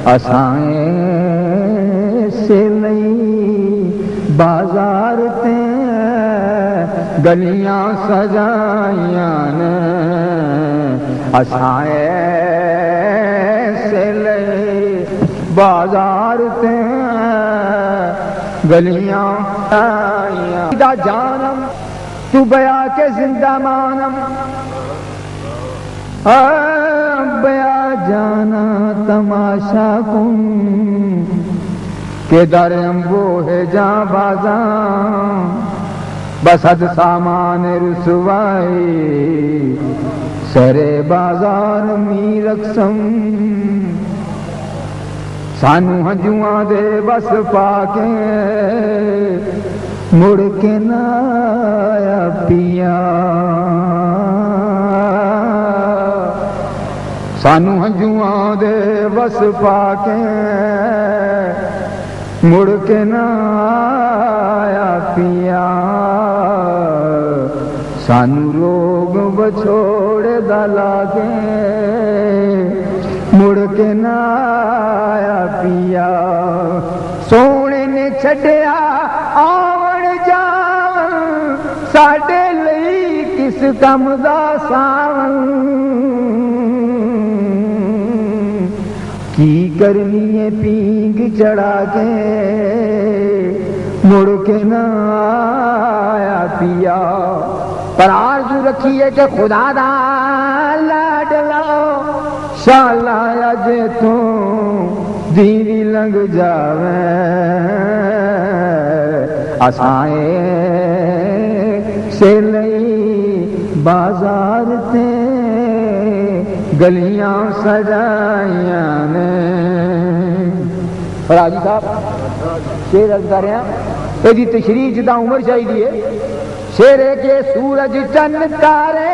اسائیں سے لئی بازار تے گلیاں سجائیاں نے اسائیں سے لئی بازار تے گلیاں سجائیاں دا جانم تو بیا کے زندہ مانم بیا جانا تماشا کن کہ درم وہ ہے جاں بازاں بس حد سامان رسوائی سرے بازار می رقصم سانو ہنجواں دے بس پاکے مڑ کے نہ آیا پیا سانو ہنجواں دے بس پاکے مڑ کے نہ آیا پیا سانو روگ بچھوڑے دلا کے مڑ کے نہ آیا پیا سونے نے چھڈیا آون جاون ساڈے لئی کس کم دا ساون کی کرنی ہے پینگ چڑھا کے مڑ کے نہ آیا پیا پر آرزو رکھی ہے کہ خدا دا لاڈلا شالا اج تو دیوی لنگ جاوے اسائیں سے لئی بازار تے گلیاں سجائیاں نے راجی صاحب شیر عرض کر رہے ہیں یہ تشریح جدا عمر چاہیے شیر ہے کہ سورج چن تارے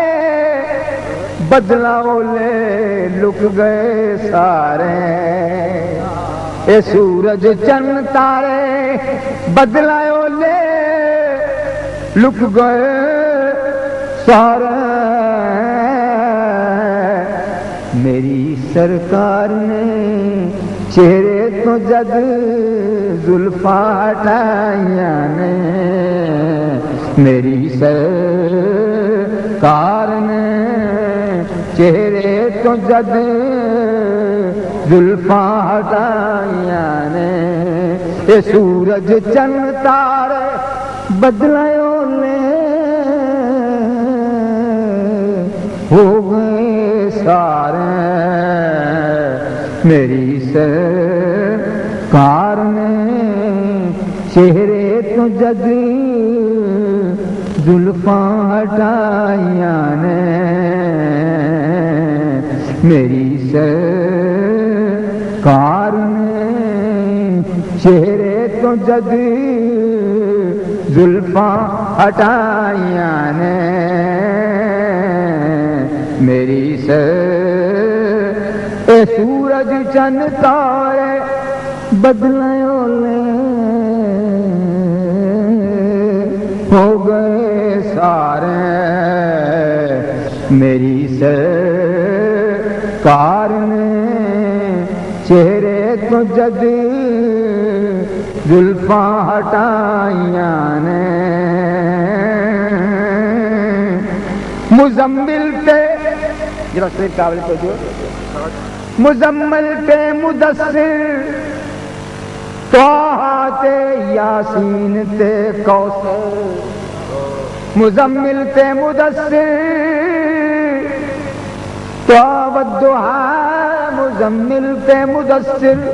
بدلا اولے لک گئے سارے اے سورج چن تارے بدلا اولے لک گئے سارے میری سرکار نے چہرے تو جد زلفاں ہٹائیاں نے میری سرکار نے چہرے تو جد زلفاں ہٹائیاں نے اے سورج چن تارے بدلائیوں نے ہو گئے سارے میری سرکار نے چہرے تو جد زلفاں ہٹائیاں نے میری سرکار نے چہرے تو جد زلفاں ہٹائیاں نے میری اے سورج چن تارے بدلے اولے ہو گئے سارے میری سرکار نے چہرے تو جد زلفاں ہٹائیاں نے مزمل پہ قابل تو مزمل پہ مدثر طٰہٰ تے یاسین تے کوثر مزمل پہ مدثر طٰہٰ والضحیٰ مزمل پہ مدثر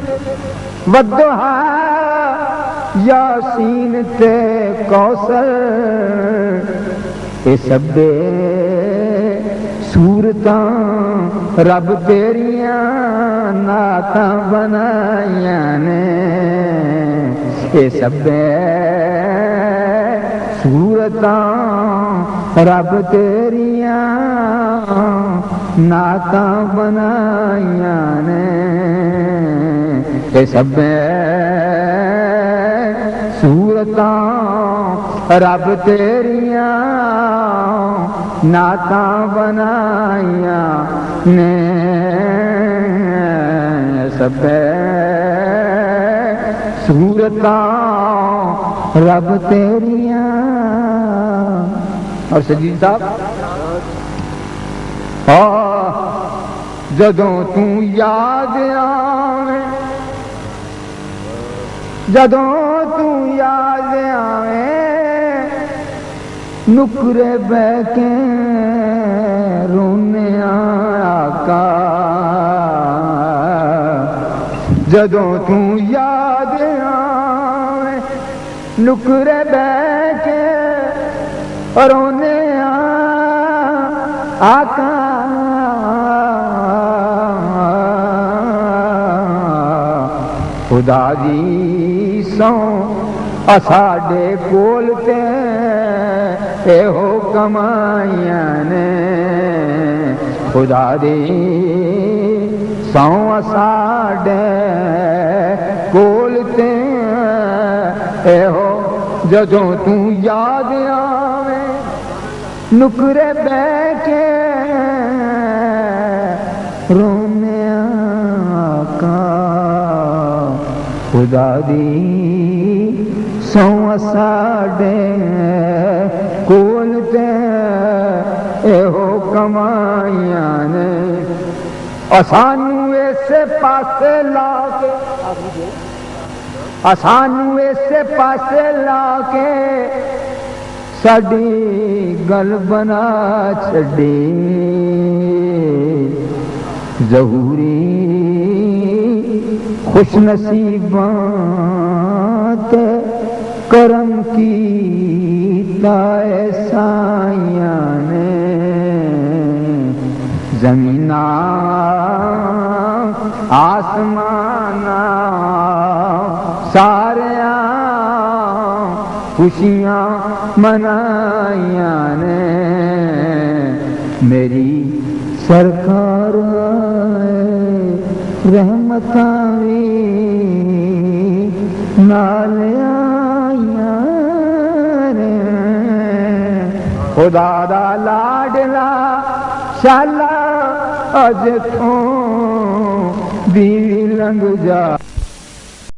والضحیٰ یاسین تے کوثر اے سبے سورتاں رب تیریاں نعتاں بنائیاں نے اے سبے سورتاں رب تیریاں نعتاں بنائیاں نے اے سبے سورتاں رب تیریاں نعتاں بنائیاں نے سب صورتاں رب تیریاں. اور سجید صاحب جدوں تو یاد آویں جدوں تو یاد آویں نکرے بہ کے رونے آقا. جدوں تو یاد آویں نکرے بہ کے رونے آقا. خدا دی سوں اساڈے کول تے ایہو کمائیاں نے. خدا دی سوں اساڈے کول تے ایہو جدوں تو یاد آویں نکرے بہ کے رونے آقا. خدا دی سوں اساڈے کول تے ایہو کمائیاں نے. اسانوں اسے پاسے لا کے اسانوں اسے پاسے لا کے ساڈی گل بنا چھڈی. ظہوری خوش نصیباں تے کرم کیتا سائیاں نے. زمیناں آسماناں ساریاں خوشیاں منائیاں نے. میری سرکار رحمتاں وی نال آئیاں نے. خدا دا لاڈلا شالا اج توں بیوی لنگ جا.